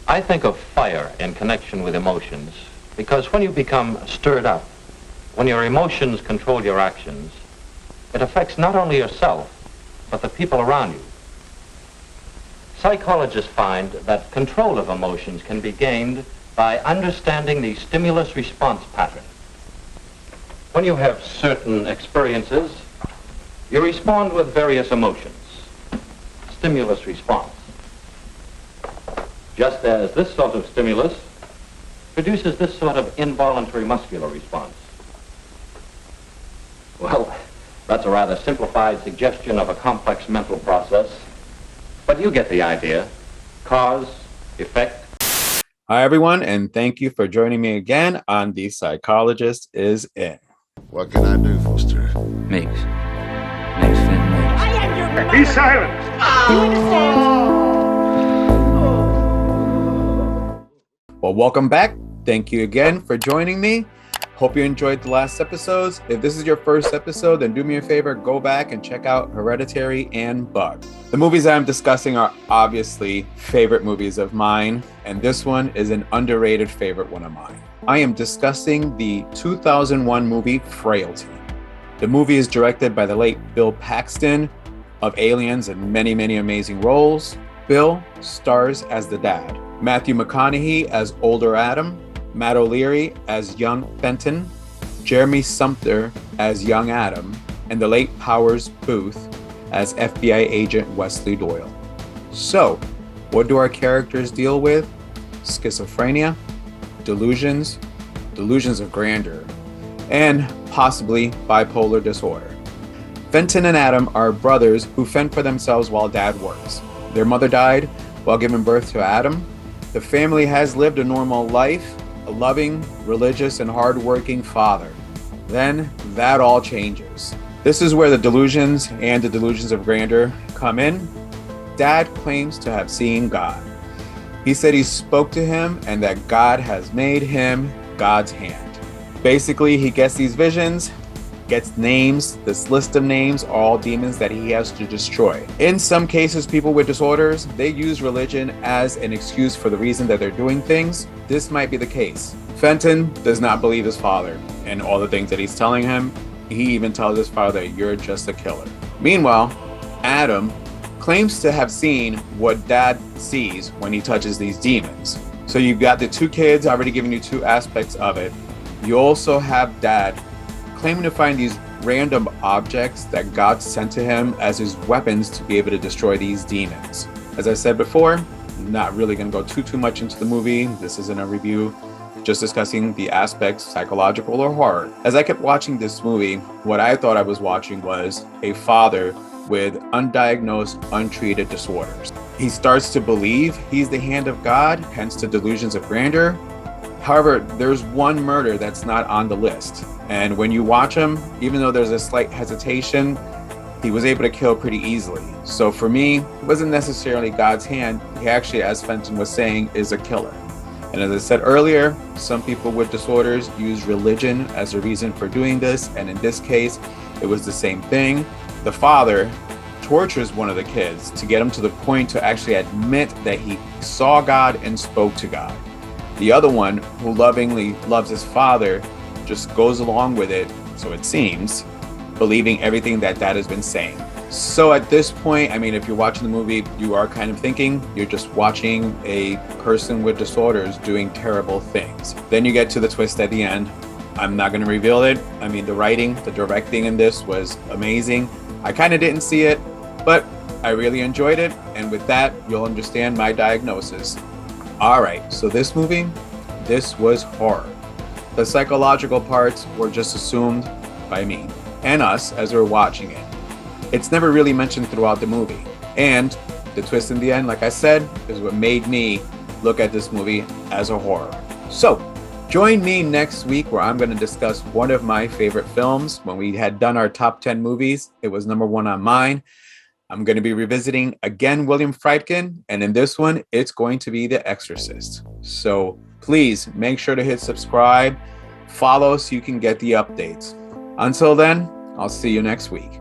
I think of fire in connection with emotions because when you become stirred up, when your emotions control your actions, it affects not only yourself, but the people around you. Psychologists find that control of emotions can be gained by understanding the stimulus-response pattern. When you have certain experiences, you respond with various emotions. Stimulus response. Just as this sort of stimulus produces this sort of involuntary muscular response. Well, that's a rather simplified suggestion of a complex mental process, but you get the idea. Cause, effect. Hi, everyone, and thank you for joining me again on The Psychologist is In. What can I do, Foster? Makes Finn makes. I am your Be silent! Well, welcome back. Thank you again for joining me. Hope you enjoyed the last episodes. If this is your first episode, then do me a favor, go back and check out Hereditary and Bug. The movies I'm discussing are obviously favorite movies of mine, and this one is an underrated favorite one of mine. I am discussing the 2001 movie Frailty. The movie is directed by the late Bill Paxton of Aliens and many, many amazing roles. Bill stars as the dad, Matthew McConaughey as older Adam, Matt O'Leary as young Fenton, Jeremy Sumpter as young Adam, and the late Powers Booth as FBI agent Wesley Doyle. So, what do our characters deal with? Schizophrenia, delusions of grandeur, and possibly bipolar disorder. Fenton and Adam are brothers who fend for themselves while dad works. Their mother died while giving birth to Adam. The family has lived a normal life, a loving, religious, and hardworking father. Then that all changes. This is where the delusions and the delusions of grandeur come in. Dad claims to have seen God. He said he spoke to him and that God has made him God's hand. Basically, he gets these visions, gets names. This list of names are all demons that he has to destroy. In some cases, people with disorders, they use religion as an excuse for the reason that they're doing things. This might be the case. Fenton does not believe his father and all the things that he's telling him. He even tells his father that you're just a killer. Meanwhile, Adam claims to have seen what dad sees when he touches these demons. So you've got the two kids already giving you two aspects of it. You also have dad claiming to find these random objects that God sent to him as his weapons to be able to destroy these demons. As I said before, I'm not really going to go too much into the movie. This isn't a review, just discussing the aspects, psychological or horror. As I kept watching this movie, what I thought I was watching was a father with undiagnosed, untreated disorders. He starts to believe he's the hand of God, hence the delusions of grandeur. However, there's one murder that's not on the list. And when you watch him, even though there's a slight hesitation, he was able to kill pretty easily. So for me, it wasn't necessarily God's hand. He actually, as Fenton was saying, is a killer. And as I said earlier, some people with disorders use religion as a reason for doing this. And in this case, it was the same thing. The father tortures one of the kids to get him to the point to actually admit that he saw God and spoke to God. The other one, who lovingly loves his father, just goes along with it, so it seems, believing everything that dad has been saying. So at this point, I mean, if you're watching the movie, you are kind of thinking you're just watching a person with disorders doing terrible things. Then you get to the twist at the end. I'm not going to reveal it. I mean, the writing, the directing in this was amazing. I kind of didn't see it, but I really enjoyed it. And with that, you'll understand my diagnosis. All right, so this movie, this was horror. The psychological parts were just assumed by me and us as we're watching it. It's never really mentioned throughout the movie. And the twist in the end, like I said, is what made me look at this movie as a horror. So, join me next week where I'm going to discuss one of my favorite films. When we had done our top 10 movies, it was number one on mine. I'm going to be revisiting again William Friedkin, and in this one, it's going to be The Exorcist. So please make sure to hit subscribe, follow so you can get the updates. Until then, I'll see you next week.